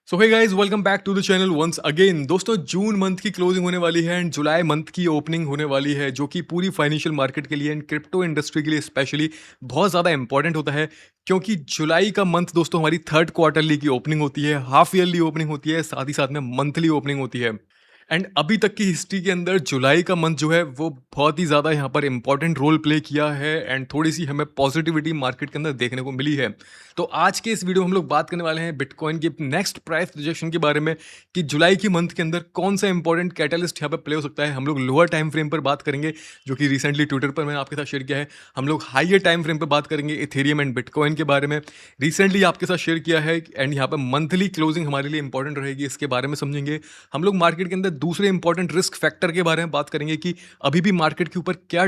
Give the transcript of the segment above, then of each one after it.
So hey guys, welcome back to the channel once again. दोस्तों, June month की closing होने वाली है एंड जुलाई मंथ की ओपनिंग होने वाली है, जो कि पूरी फाइनेंशियल मार्केट के लिए एंड क्रिप्टो इंडस्ट्री के लिए स्पेशली बहुत ज़्यादा इंपॉर्टेंट होता है। क्योंकि जुलाई का मंथ दोस्तों हमारी थर्ड क्वार्टरली की ओपनिंग होती है, हाफ ईयरली ओपनिंग होती है, साथ ही साथ में मंथली ओपनिंग होती है। एंड अभी तक की हिस्ट्री के अंदर जुलाई का मंथ जो है वो बहुत ही ज़्यादा यहाँ पर इंपॉर्टेंट रोल प्ले किया है एंड थोड़ी सी हमें पॉजिटिविटी मार्केट के अंदर देखने को मिली है। तो आज के इस वीडियो में हम लोग बात करने वाले हैं बिटकॉइन के नेक्स्ट प्राइस प्रोजेक्शन के बारे में कि जुलाई की मंथ के अंदर कौन सा इंपॉर्टेंट कैटलिस्ट यहाँ पर प्ले हो सकता है। हम लोग लोअर टाइम फ्रेम पर बात करेंगे, जो कि रिसेंटली ट्विटर पर मैंने आपके साथ शेयर किया है। हम लोग हाइयर टाइम फ्रेम पर बात करेंगे इथेरियम एंड बिटकॉइन के बारे में, रिसेंटली आपके साथ शेयर किया है। एंड यहाँ पर मंथली क्लोजिंग हमारे लिए इंपॉर्टेंट रहेगी, इसके बारे में समझेंगे। हम लोग मार्केट के अंदर दूसरे इंपॉर्टेंट रिस्क फैक्टर के बारे में बात करेंगे कि अभी भी मार्केट के ऊपर क्या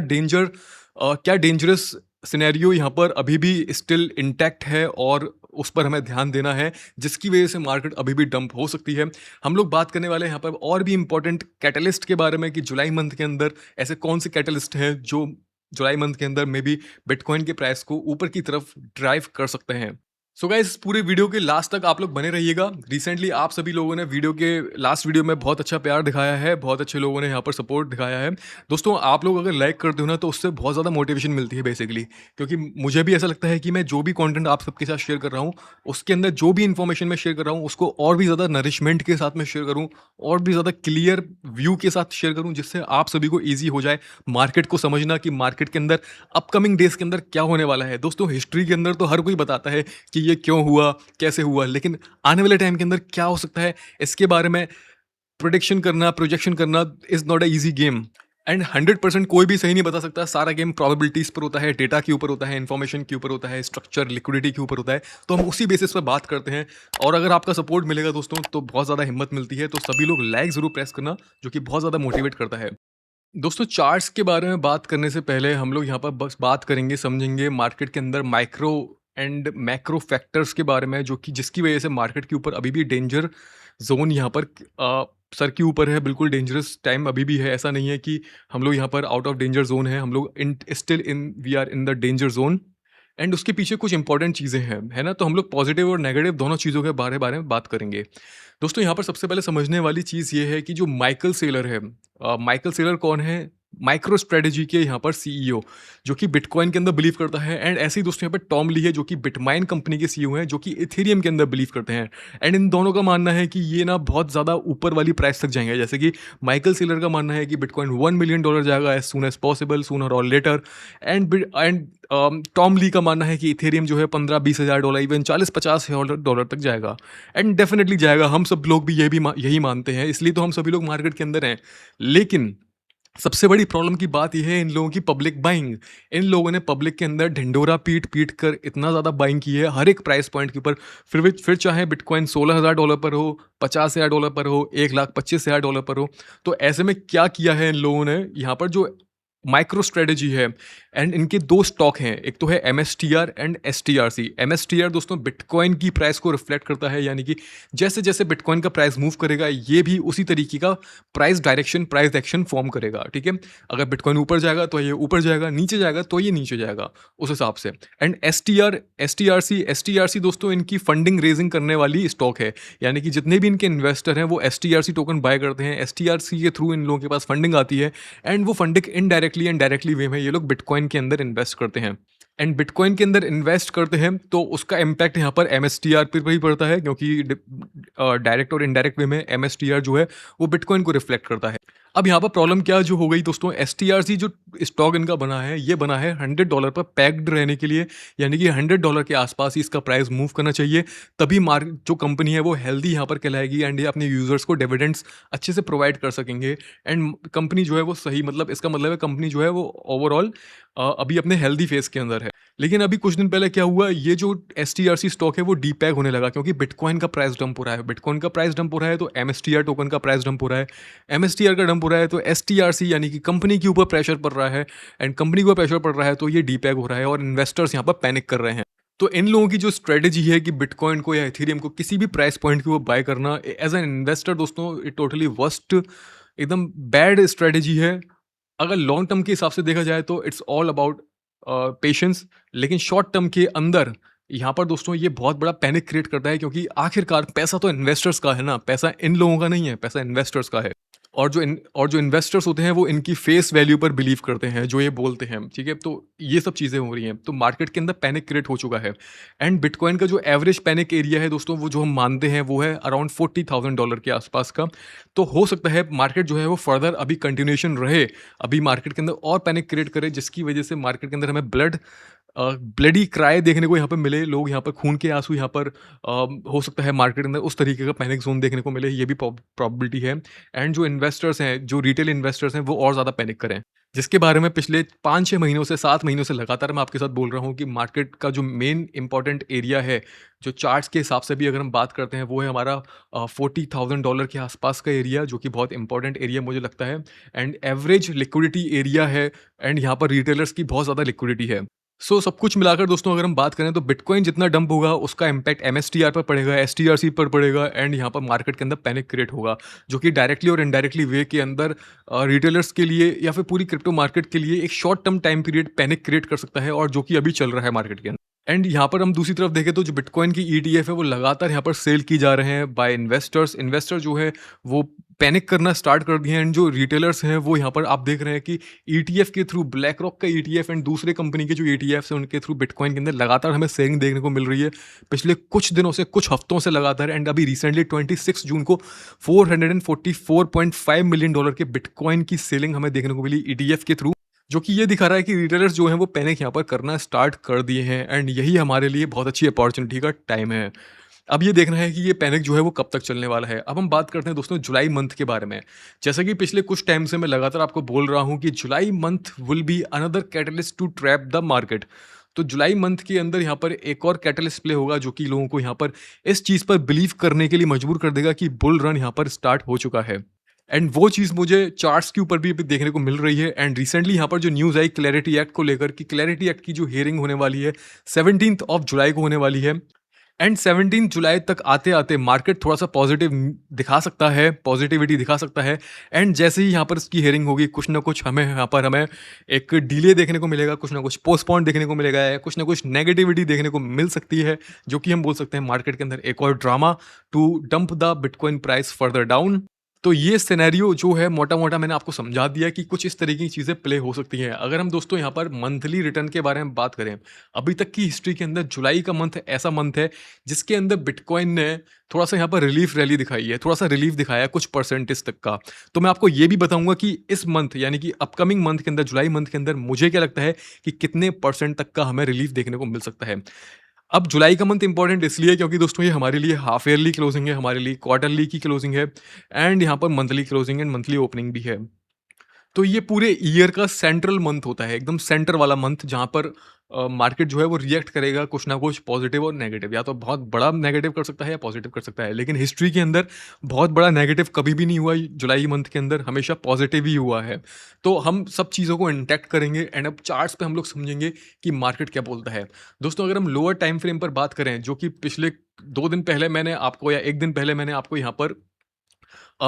डेंजरस सिनेरियो यहाँ पर अभी भी स्टिल इंटैक्ट है और उस पर हमें ध्यान देना है, जिसकी वजह से मार्केट अभी भी डंप हो सकती है। हम लोग बात करने वाले हैं यहाँ पर और भी इंपॉर्टेंट कैटलिस्ट के बारे में कि जुलाई मंथ के अंदर ऐसे कौन से कैटलिस्ट हैं जो जुलाई मंथ के अंदर में भी बिटकॉइन के प्राइस को ऊपर की तरफ ड्राइव कर सकते हैं। सो गाइस, पूरे वीडियो के लास्ट तक आप लोग बने रहिएगा। रिसेंटली आप सभी लोगों ने वीडियो के लास्ट वीडियो में बहुत अच्छा प्यार दिखाया है, बहुत अच्छे लोगों ने यहाँ पर सपोर्ट दिखाया है। दोस्तों, आप लोग अगर लाइक करते हो ना तो उससे बहुत ज़्यादा मोटिवेशन मिलती है बेसिकली, क्योंकि मुझे भी ऐसा लगता है कि मैं जो भी कंटेंट आप सबके साथ शेयर कर रहा हूँ, उसके अंदर जो भी इन्फॉर्मेशन मैं शेयर कर रहा हूँ उसको और भी ज़्यादा नरिशमेंट के साथ में शेयर करूँ, और भी ज़्यादा क्लियर व्यू के साथ शेयर करूँ, जिससे आप सभी को ईजी हो जाए मार्केट को समझना कि मार्केट के अंदर अपकमिंग डेज के अंदर क्या होने वाला है। दोस्तों, हिस्ट्री के अंदर तो हर कोई बताता है कि ये क्यों हुआ, कैसे हुआ, लेकिन आने वाले टाइम के अंदर क्या हो सकता है, इसके बारे में प्रोडिक्शन करना, प्रोजेक्शन करना is not a easy game. And 100% कोई भी सही नहीं बता सकता। सारा गेम प्रोबेबिलिटीज पर होता है, डेटा के ऊपर होता है, इन्फॉर्मेशन के ऊपर होता है, स्ट्रक्चर लिक्विडिटी के ऊपर होता है। तो हम उसी बेसिस पर बात करते हैं। और अगर आपका सपोर्ट मिलेगा दोस्तों तो बहुत ज़्यादा हिम्मत मिलती है। तो सभी लोग लाइक ज़रूर प्रेस करना, जो कि बहुत ज़्यादा मोटिवेट करता है। दोस्तों, चार्ट्स के बारे में बात करने से पहले हम लोग यहाँ पर बस बात करेंगे, समझेंगे मार्केट के अंदर माइक्रो एंड मैक्रो फैक्टर्स के बारे में, जो कि जिसकी वजह से मार्केट के ऊपर अभी भी डेंजर जोन यहाँ पर सर के ऊपर है। बिल्कुल डेंजरस टाइम अभी भी है। ऐसा नहीं है कि हम लोग यहाँ पर आउट ऑफ डेंजर जोन है, हम लोग in still in we are in the danger zone. And उसके पीछे कुछ इंपॉर्टेंट चीज़ें हैं, है ना। तो हम लोग पॉजिटिव और नेगेटिव दोनों चीज़ों के बारे में बात करेंगे। दोस्तों, यहाँ पर सबसे पहले समझने वाली चीज़ ये है कि जो माइकल सेलर है, माइकल सेलर कौन है? माइक्रो स्ट्रेटेजी के यहाँ पर सीईओ, जो कि बिटकॉइन के अंदर बिलीव करता है। एंड ऐसे ही दोस्तों यहाँ पर टॉम ली है, जो कि बिटमाइन कंपनी के सीईओ हैं, जो कि इथेरियम के अंदर बिलीव करते हैं। एंड इन दोनों का मानना है कि ये ना बहुत ज़्यादा ऊपर वाली प्राइस तक जाएंगे। जैसे कि माइकल सेलर का मानना है कि बिटकॉइन $1 मिलियन जाएगा as soon as possible, sooner और लेटर। एंड टॉम ली का मानना है कि इथेरियम जो है $15-20 इवन $40-50 तक जाएगा। एंड डेफिनेटली जाएगा, हम सब लोग भी यही मानते हैं, इसलिए तो हम सभी लोग मार्केट के अंदर हैं। लेकिन सबसे बड़ी प्रॉब्लम की बात यह है इन लोगों की पब्लिक बाइंग। इन लोगों ने पब्लिक के अंदर ढिंडोरा पीट पीट कर इतना ज़्यादा बाइंग की है हर एक प्राइस पॉइंट के ऊपर। फिर चाहे बिटकॉइन $16,000 पर हो, $50,000 पर हो, $1,25,000 पर हो। तो ऐसे में क्या किया है इन लोगों ने यहाँ पर, जो माइक्रो स्ट्रेटेजी है। एंड इनके दो स्टॉक हैं, एक तो है MSTR एंड STRC। MSTR दोस्तों बिटकॉइन की प्राइस को रिफ्लेक्ट करता है, यानी कि जैसे जैसे बिटकॉइन का प्राइस मूव करेगा ये भी उसी तरीके का प्राइस एक्शन फॉर्म करेगा। ठीक है, अगर बिटकॉइन ऊपर जाएगा तो ये ऊपर जाएगा, नीचे जाएगा तो ये नीचे जाएगा, उस हिसाब से। एंड STRC दोस्तों इनकी फंडिंग रेजिंग करने वाली स्टॉक है, यानी कि जितने भी इनके इन्वेस्टर हैं वो STRC टोकन बाय करते हैं। STRC के थ्रू इन लोगों के पास फंडिंग आती है एंड वो फंडिंग इनडायरेक्टली एंड डायरेक्टली वे में ये लोग बिटकॉइन के अंदर इन्वेस्ट करते हैं। एंड बिटकॉइन के अंदर इन्वेस्ट करते हैं तो उसका इम्पैक्ट यहाँ पर MSTR पर भी पड़ता है, क्योंकि डायरेक्ट और इनडायरेक्ट वे में MSTR जो है वो बिटकॉइन को रिफ्लेक्ट करता है। अब यहाँ पर प्रॉब्लम क्या जो हो गई दोस्तों, STRC जो स्टॉक इनका बना है ये बना है $100 पर पैक्ड रहने के लिए, यानी कि $100 के आसपास ही इसका प्राइस मूव करना चाहिए, तभी मार्केट जो कंपनी है वो हेल्दी यहाँ पर कहलाएगी एंड ये अपने यूजर्स को डिविडेंड्स अच्छे से प्रोवाइड कर सकेंगे। एंड कंपनी जो है वो सही, मतलब इसका मतलब है कंपनी जो है वो ओवरऑल अभी अपने हेल्दी फेज के अंदर है। लेकिन अभी कुछ दिन पहले क्या हुआ, ये जो STRC स्टॉक है वो डीपैग होने लगा, क्योंकि बिटकॉइन का प्राइस डंप हो रहा है। बिटकॉइन का प्राइस डंप हो रहा है तो MSTR टोकन का प्राइस डंप हो रहा है। MSTR का डंप हो रहा है तो STRC यानी कि कंपनी के ऊपर प्रेशर पड़ रहा है। एंड कंपनी को प्रेशर पड़ रहा है तो ये डीपैग हो रहा है और इन्वेस्टर्स यहाँ पर पैनिक कर रहे हैं। तो इन लोगों की जो स्ट्रेटेजी है कि बिटकॉइन को या इथेरियम को किसी भी प्राइस पॉइंट के ऊपर बाय करना, एज एन इन्वेस्टर दोस्तों इट टोटली वर्स्ट, एकदम बैड स्ट्रेटेजी है। अगर लॉन्ग टर्म के हिसाब से देखा जाए तो इट्स ऑल अबाउट पेशेंस, लेकिन शॉर्ट टर्म के अंदर यहाँ पर दोस्तों ये बहुत बड़ा पैनिक क्रिएट करता है, क्योंकि आखिरकार पैसा तो इन्वेस्टर्स का है ना, पैसा इन लोगों का नहीं है, पैसा इन्वेस्टर्स का है। और जो इन्वेस्टर्स होते हैं वो इनकी फेस वैल्यू पर बिलीव करते हैं, जो ये बोलते हैं, ठीक है? तो ये सब चीज़ें हो रही हैं, तो मार्केट के अंदर पैनिक क्रिएट हो चुका है। एंड बिटकॉइन का जो एवरेज पैनिक एरिया है दोस्तों, वो जो हम मानते हैं वो है अराउंड $40,000 के आसपास का। तो हो सकता है मार्केट जो है वो फर्दर अभी कंटिन्यूएशन रहे, अभी मार्केट के अंदर और पैनिक क्रिएट करे, जिसकी वजह से मार्केट के अंदर हमें ब्लडी क्राई देखने को यहाँ पे मिले, लोग यहाँ पर खून के आंसू यहाँ पर हो सकता है मार्केट के अंदर उस तरीके का पैनिक ज़ोन देखने को मिले, ये भी प्रोबेबिलिटी है। एंड जो इन्वेस्टर्स हैं, जो रिटेल इन्वेस्टर्स हैं, वो और ज़्यादा पैनिक करें। जिसके बारे में पिछले 5-6 महीनों से 7 महीनों से लगातार मैं आपके साथ बोल रहा हूँ कि मार्केट का जो मेन इम्पोर्टेंट एरिया है, जो चार्ट्स के हिसाब से भी अगर हम बात करते हैं, वो है हमारा $40,000 के आसपास का एरिया, जो कि बहुत इंपॉर्टेंट एरिया मुझे लगता है। एंड एवरेज लिक्विडिटी एरिया है, एंड यहाँ पर रिटेलर्स की बहुत ज़्यादा लिक्विडिटी है। सब कुछ मिलाकर दोस्तों अगर हम बात करें, तो बिटकॉइन जितना डंप होगा उसका इम्पैक्ट एमएसटीआर पर पड़ेगा, एसटीआरसी पर पड़ेगा, एंड यहाँ पर मार्केट के अंदर पैनिक क्रिएट होगा, जो कि डायरेक्टली और इनडायरेक्टली वे के अंदर रिटेलर्स के लिए या फिर पूरी क्रिप्टो मार्केट के लिए एक short term time period panic create कर सकता है, और जो कि अभी चल रहा है मार्केट के अंदर। एंड यहाँ पर हम दूसरी तरफ देखें तो जो बिटकॉइन की ईटीएफ है, वो लगातार यहाँ पर सेल की जा रहे हैं बाय इन्वेस्टर्स। इन्वेस्टर जो है वो पैनिक करना स्टार्ट कर दिए हैं, एंड जो रिटेलर्स हैं वो यहाँ पर आप देख रहे हैं कि ईटीएफ के थ्रू, ब्लैक रॉक का ईटीएफ एंड दूसरे कंपनी के जो ईटीएफ हैं उनके थ्रू बिटकॉइन के अंदर लगातार हमें सेलिंग देखने को मिल रही है, पिछले कुछ दिनों से, कुछ हफ्तों से लगातार। एंड अभी रिसेंटली 26 जून को $444.5 मिलियन के बिटकॉइन की सेलिंग हमें देखने को मिली ईटीएफ के थ्रू, जो कि ये दिखा रहा है कि रिटेलर्स जो हैं वो पैनिक यहाँ पर करना स्टार्ट कर दिए हैं, एंड यही हमारे लिए बहुत अच्छी अपॉर्चुनिटी का टाइम है। अब ये देखना है कि ये पैनिक जो है वो कब तक चलने वाला है। अब हम बात करते हैं दोस्तों जुलाई मंथ के बारे में। जैसा कि पिछले कुछ टाइम से मैं लगातार आपको बोल रहा हूँ कि July month will be another catalyst to trap the market. तो जुलाई मंथ के अंदर यहाँ पर एक और कैटलिस्ट प्ले होगा, जो कि लोगों को यहाँ पर इस चीज़ पर बिलीव करने के लिए मजबूर कर देगा कि बुल रन यहाँ पर स्टार्ट हो चुका है। एंड वो चीज़ मुझे चार्ट्स के ऊपर भी अभी देखने को मिल रही है। एंड रिसेंटली यहाँ पर जो न्यूज़ आई क्लैरिटी एक्ट को लेकर, कि क्लैरिटी एक्ट की जो हियरिंग होने वाली है 17th ऑफ जुलाई को होने वाली है। एंड 17 जुलाई तक आते-आते मार्केट थोड़ा-सा दिखा सकता है, पॉजिटिविटी दिखा सकता है। एंड जैसे ही यहाँ पर इसकी हियरिंग होगी, कुछ ना कुछ हमें एक डिले देखने को मिलेगा, कुछ ना कुछ पोस्टपोन देखने को मिलेगा, या कुछ ना कुछ नेगेटिविटी देखने को मिल सकती है, जो कि हम बोल सकते हैं मार्केट के अंदर एक और drama to dump the bitcoin price further down. तो ये सिनेरियो जो है मोटा-मोटा मैंने आपको समझा दिया कि कुछ इस तरीके की चीज़ें प्ले हो सकती हैं। अगर हम दोस्तों यहाँ पर मंथली रिटर्न के बारे में बात करें, अभी तक की हिस्ट्री के अंदर जुलाई का मंथ ऐसा मंथ है जिसके अंदर बिटकॉइन ने थोड़ा-सा यहाँ पर रिलीफ रैली दिखाई है, थोड़ा-सा रिलीफ दिखाया है कुछ परसेंटेज तक का। तो मैं आपको ये भी बताऊँगा कि इस मंथ यानी कि अपकमिंग मंथ के अंदर, जुलाई मंथ के अंदर मुझे क्या लगता है कि कितने परसेंट तक का हमें रिलीफ देखने को मिल सकता है। अब जुलाई का मंथ इंपॉर्टेंट इसलिए क्योंकि दोस्तों ये हमारे लिए हाफ ईयरली क्लोजिंग है, हमारे लिए क्वार्टरली की क्लोजिंग है, एंड यहाँ पर monthly closing and monthly opening भी है। तो ये पूरे ईयर का सेंट्रल मंथ होता है, एकदम सेंटर वाला मंथ, जहाँ पर मार्केट जो है वो रिएक्ट करेगा कुछ ना कुछ पॉजिटिव और नेगेटिव, या तो बहुत बड़ा नेगेटिव कर सकता है या पॉजिटिव कर सकता है। लेकिन हिस्ट्री के अंदर बहुत बड़ा नेगेटिव कभी भी नहीं हुआ, जुलाई मंथ के अंदर हमेशा पॉजिटिव ही हुआ है। तो हम सब चीज़ों को इंटैक्ट करेंगे, एंड अब चार्ट्स पे हम लोग समझेंगे कि मार्केट क्या बोलता है। दोस्तों अगर हम लोअर टाइम फ्रेम पर बात करें, जो कि पिछले 2 दिन पहले मैंने आपको, या 1 दिन पहले मैंने आपको यहाँ पर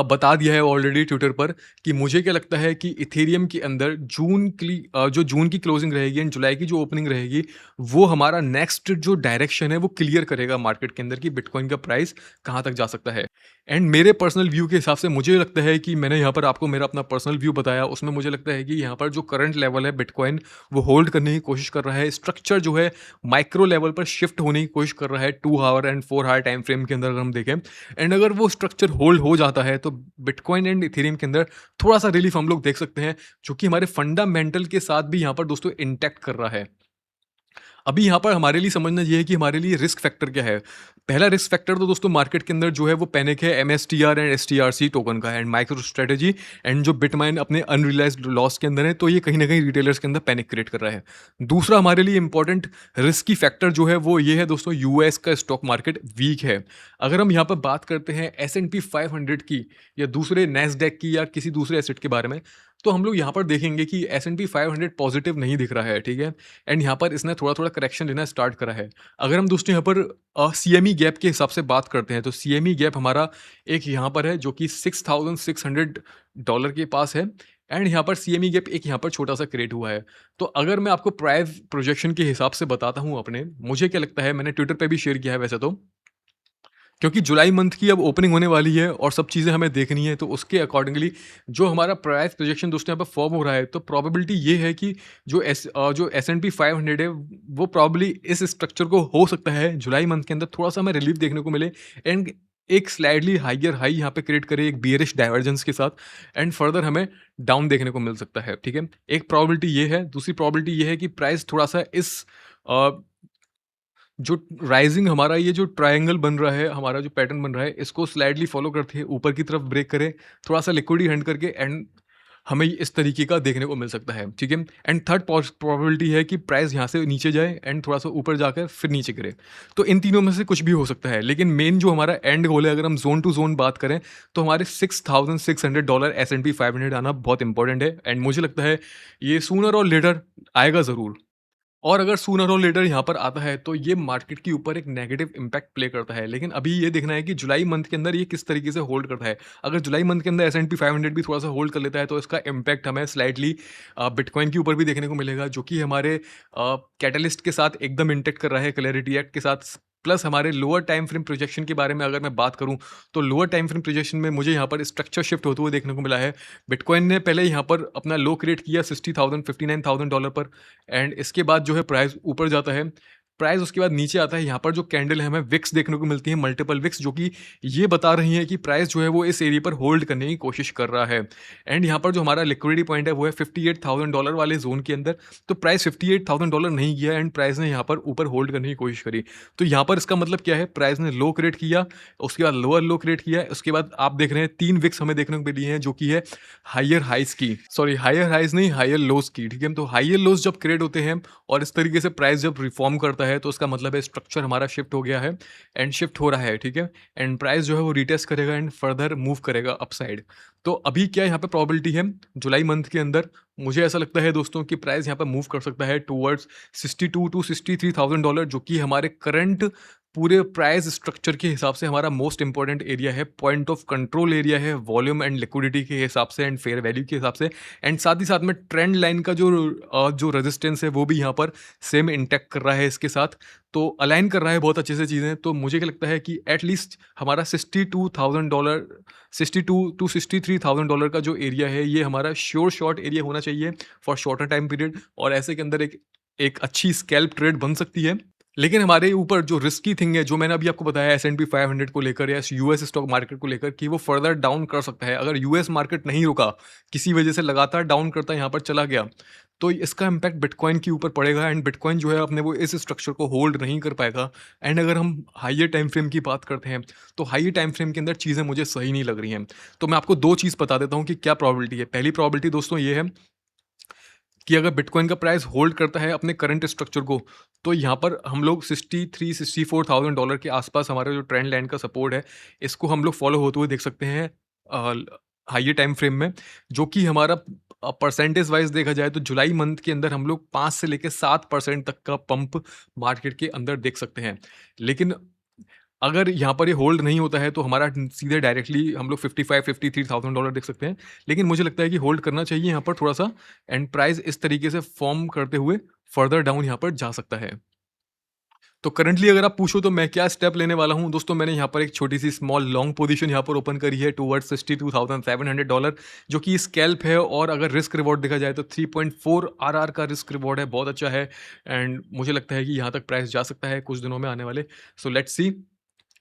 बता दिया है ऑलरेडी ट्विटर पर, कि मुझे क्या लगता है कि इथेरियम के अंदर जो जून की क्लोजिंग रहेगी एंड जुलाई की जो ओपनिंग रहेगी, वो हमारा नेक्स्ट जो डायरेक्शन है वो क्लियर करेगा मार्केट के अंदर कि बिटकॉइन का प्राइस कहाँ तक जा सकता है। एंड मेरे पर्सनल व्यू के हिसाब से मुझे लगता है कि मैंने यहाँ पर आपको मेरा अपना पर्सनल व्यू बताया, उसमें मुझे लगता है कि यहाँ पर जो करंट लेवल है बिटकॉइन, वो होल्ड करने की कोशिश कर रहा है। स्ट्रक्चर जो है माइक्रो लेवल पर शिफ्ट होने की कोशिश कर रहा है 2 hour and 4 hour time frame के अंदर अगर हम देखें। एंड अगर वो स्ट्रक्चर होल्ड हो जाता है तो बिटकॉइन एंड इथेरियम के अंदर थोड़ा सा रिलीफ हम लोग देख सकते हैं, जो कि हमारे फंडामेंटल के साथ भी यहाँ पर दोस्तों इंटैक्ट कर रहा है। अभी यहाँ पर हमारे लिए समझना ये है कि हमारे लिए रिस्क फैक्टर क्या है। पहला रिस्क फैक्टर तो दोस्तों मार्केट के अंदर जो है वो पैनिक है एमएसटीआर एंड एसटीआरसी टोकन का, एंड माइक्रो स्ट्रेटेजी एंड जो बिटमाइन अपने अनरियलाइज्ड लॉस के अंदर है, तो ये कहीं ना कहीं रिटेलर्स के अंदर पैनिक क्रिएट कर रहा है। दूसरा हमारे लिए इंपॉर्टेंट रिस्की फैक्टर जो है वो ये है दोस्तों, यूएस का स्टॉक मार्केट वीक है। अगर हम यहाँ पर बात करते हैं S&P 500 की, या दूसरे नैस्डैक की, या किसी दूसरे एसेट के बारे में, तो हम लोग यहाँ पर देखेंगे कि S&P 500 पॉजिटिव नहीं दिख रहा है, ठीक है। एंड यहाँ पर इसने थोड़ा थोड़ा करेक्शन लेना स्टार्ट करा है। अगर हम दोस्तों यहाँ पर CME गैप के हिसाब से बात करते हैं, तो CME गैप हमारा एक यहाँ पर है जो कि $6,600 के पास है। एंड यहाँ पर सीएमई गैप एक यहाँ पर छोटा-सा क्रिएट हुआ है। तो अगर मैं आपको प्राइस प्रोजेक्शन के हिसाब से बताता हूँ अपने, मुझे क्या लगता है, मैंने ट्विटर पे भी शेयर किया है वैसे तो, क्योंकि जुलाई मंथ की अब ओपनिंग होने वाली है और सब चीज़ें हमें देखनी है, तो उसके अकॉर्डिंगली जो हमारा प्राइस प्रोजेक्शन दोस्तों यहाँ पे फॉर्म हो रहा है, तो प्रोबेबिलिटी ये है कि जो एस-एंड-पी 500 है, वो प्रॉब्ली इस स्ट्रक्चर को हो सकता है जुलाई मंथ के अंदर थोड़ा-सा हमें रिलीफ देखने को मिले एंड एक स्लाइडली हायर हाई यहाँ पे क्रिएट करे एक बियरिश डाइवर्जेंस के साथ एंड फर्दर हमें डाउन देखने को मिल सकता है, ठीक है? एक प्रोबेबिलिटी ये है, दूसरी प्रोबेबिलिटी ये है कि प्राइस थोड़ा-सा अ जो राइजिंग हमारा ये जो ट्रायंगल बन रहा है, हमारा जो पैटर्न बन रहा है, इसको स्लाइडली फॉलो करते हुए ऊपर की तरफ ब्रेक करे, थोड़ा-सा लिक्विडिटी हंट करके एंड हमें इस तरीके का देखने को मिल सकता है, ठीक है? एंड थर्ड प्रोबेबिलिटी है कि प्राइस यहाँ से नीचे जाए एंड थोड़ा-सा ऊपर जाकर फिर नीचे गिरे। तो इन तीनों में से कुछ भी हो सकता है, लेकिन मेन जो हमारा एंड गोल है, अगर हम ज़ोन टू ज़ोन बात करें, तो हमारे $6,600 एस-एंड-पी 500 आना बहुत इंपॉर्टेंट है एंड मुझे लगता है ये सूनर और लेटर आएगा ज़रूर। और अगर सूनर और लेटर यहाँ पर आता है तो ये मार्केट के ऊपर एक नेगेटिव इम्पैक्ट प्ले करता है, लेकिन अभी ये देखना है कि जुलाई मंथ के अंदर ये किस तरीके से होल्ड करता है। अगर जुलाई मंथ के अंदर एस-एंड-पी 500 भी थोड़ा सा होल्ड कर लेता है तो इसका इम्पैक्ट हमें स्लाइटली बिटकॉइन के ऊपर भी देखने को मिलेगा, जो कि हमारे कैटलिस्ट के साथ एकदम इंटेक्ट कर रहा है, क्लैरिटी एक्ट के साथ। प्लस हमारे लोअर टाइम फ्रेम प्रोजेक्शन के बारे में अगर मैं बात करूं, तो लोअर टाइम फ्रेम प्रोजेक्शन में मुझे यहाँ पर स्ट्रक्चर शिफ्ट होते हुए देखने को मिला है। बिटकॉइन ने पहले यहाँ पर अपना लो क्रिएट किया 60,000 $59,000 पर एंड इसके बाद जो है प्राइस ऊपर जाता है। प्राइस उसके बाद नीचे आता है। यहाँ पर जो कैंडल है हमें विक्स देखने को मिलती है, मल्टीपल विक्स, जो कि ये बता रही है कि प्राइस जो है वो इस एरिया पर होल्ड करने की कोशिश कर रहा है। एंड यहाँ पर जो हमारा लिक्विडिटी पॉइंट है वो है $58,000 वाले जोन के अंदर। तो प्राइस $58,000 नहीं गया एंड प्राइस ने यहाँ पर ऊपर होल्ड करने की कोशिश करी। तो यहाँ पर इसका मतलब क्या है, प्राइस ने लो क्रिएट किया, उसके बाद लोअर लो क्रिएट किया, उसके बाद आप देख रहे हैं 3 विक्स हमें देखने को मिली हैं, जो कि है हायर हाइज की, सॉरी हायर हाइज नहीं, हायर लोज की, ठीक है? तो हायर लोज जब क्रिएट होते हैं और इस तरीके से प्राइस जब रिफॉर्म करता है, तो उसका मतलब है स्ट्रक्चर हमारा शिफ्ट हो गया है एंड शिफ्ट हो रहा है, ठीक है? एंड प्राइस जो है वो रिटेस्ट करेगा एंड फर्दर मूव करेगा अपसाइड। तो अभी क्या यहाँ पे प्रोबेबिलिटी है जुलाई मंथ के अंदर, मुझे ऐसा लगता है दोस्तों कि प्राइस यहाँ पे मूव कर सकता है टूवर्ड्स 62 टू $63,000, जो कि हमारे करंट पूरे प्राइस स्ट्रक्चर के हिसाब से हमारा मोस्ट इंपॉर्टेंट एरिया है, पॉइंट ऑफ कंट्रोल एरिया है, वॉल्यूम एंड लिक्विडिटी के हिसाब से एंड फेयर वैल्यू के हिसाब से। एंड साथ ही साथ में ट्रेंड लाइन का जो रेजिस्टेंस है वो भी यहाँ पर सेम इंटैक्ट कर रहा है इसके साथ, तो अलाइन कर रहा है बहुत अच्छे से चीज़ें। तो मुझे क्या लगता है कि एटलीस्ट हमारा $62,000, 62 टू $63,000 का जो एरिया है, ये हमारा श्योर शॉर्ट एरिया होना चाहिए फॉर शॉर्टर टाइम पीरियड, और ऐसे के अंदर एक एक अच्छी स्कैल्प ट्रेड बन सकती है। लेकिन हमारे ऊपर जो रिस्की थिंग है, जो मैंने अभी आपको बताया एस-एंड-पी 500 को लेकर या यूएस स्टॉक मार्केट को लेकर, कि वो फर्दर डाउन कर सकता है। अगर यूएस मार्केट नहीं रुका, किसी वजह से लगातार डाउन करता यहाँ पर चला गया, तो इसका इम्पैक्ट बिटकॉइन के ऊपर पड़ेगा एंड बिटकॉइन जो है अपने वो इस स्ट्रक्चर को होल्ड नहीं कर पाएगा। एंड अगर हम हाइयर टाइम फ्रेम की बात करते हैं, तो हाइयर टाइम फ्रेम के अंदर चीज़ें मुझे सही नहीं लग रही हैं। तो मैं आपको 2 चीज़ बता देता हूँ कि क्या प्रोबेबिलिटी है। पहली प्रोबेबिलिटी दोस्तों ये है कि अगर बिटकॉइन का प्राइस होल्ड करता है अपने करंट स्ट्रक्चर को, तो यहाँ पर हम लोग 63-64,000 डॉलर के आसपास हमारा जो ट्रेंड लाइन का सपोर्ट है, इसको हम लोग फॉलो होते हुए देख सकते हैं हाइयर टाइम फ्रेम में, जो कि हमारा परसेंटेज वाइज देखा जाए तो जुलाई मंथ के अंदर हम लोग 5 से लेकर 7% तक का पंप मार्केट के अंदर देख सकते हैं। लेकिन अगर यहाँ पर ये होल्ड नहीं होता है, तो हमारा सीधे डायरेक्टली हम लोग 55-53,000 डॉलर देख सकते हैं। लेकिन मुझे लगता है कि होल्ड करना चाहिए यहाँ पर थोड़ा सा, एंड प्राइस इस तरीके से फॉर्म करते हुए फर्दर डाउन यहाँ पर जा सकता है। तो करंटली अगर आप पूछो तो मैं क्या स्टेप लेने वाला हूँ दोस्तों, मैंने यहाँ पर एक छोटी सी स्मॉल लॉन्ग पोजीशन यहाँ पर ओपन करी है टूवर्ड्स $62,700, जो कि स्कैल्प है, और अगर रिस्क रिवॉर्ड देखा जाए तो 3.4 आरआर का रिस्क रिवॉर्ड है, बहुत अच्छा है। एंड मुझे लगता है कि यहाँ तक प्राइस जा सकता है कुछ दिनों में आने वाले। सो लेट्स सी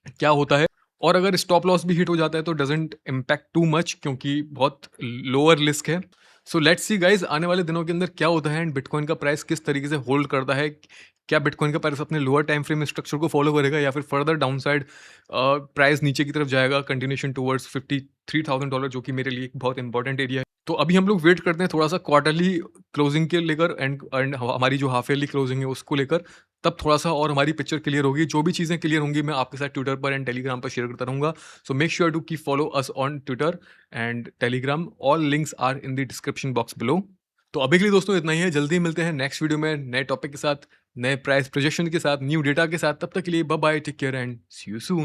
क्या होता है। और अगर स्टॉप लॉस भी हिट हो जाता है तो डजंट इम्पैक्ट टू मच, क्योंकि बहुत लोअर रिस्क है। सो लेट्स सी गाइस आने वाले दिनों के अंदर क्या होता है एंड बिटकॉइन का प्राइस किस तरीके से होल्ड करता है। क्या बिटकॉइन का प्राइस अपने लोअर टाइम फ्रेम स्ट्रक्चर को फॉलो करेगा, या फिर फर्दर डाउन साइड प्राइस नीचे की तरफ जाएगा, कंटिन्यूशन टूवर्ड्स $53,000, जो कि मेरे लिए एक बहुत इंपॉर्टेंट एरिया है। तो अभी हम लोग वेट करते हैं थोड़ा सा क्वार्टरली क्लोजिंग के लेकर एंड हमारी जो हाफ ईयरली क्लोजिंग है उसको लेकर, तब थोड़ा सा और हमारी पिक्चर क्लियर होगी। जो भी चीज़ें क्लियर होंगी मैं आपके साथ ट्विटर पर एंड टेलीग्राम पर शेयर करता रहूँगा। So make sure to keep follow us on Twitter and Telegram, all links are in the description box below. तो अभी के लिए दोस्तों इतना ही है, जल्दी मिलते हैं नेक्स्ट वीडियो में नए टॉपिक के साथ, नए प्राइस प्रोजेक्शन के साथ, न्यू डेटा के साथ। तब तक के लिए bye bye, take care and see you soon.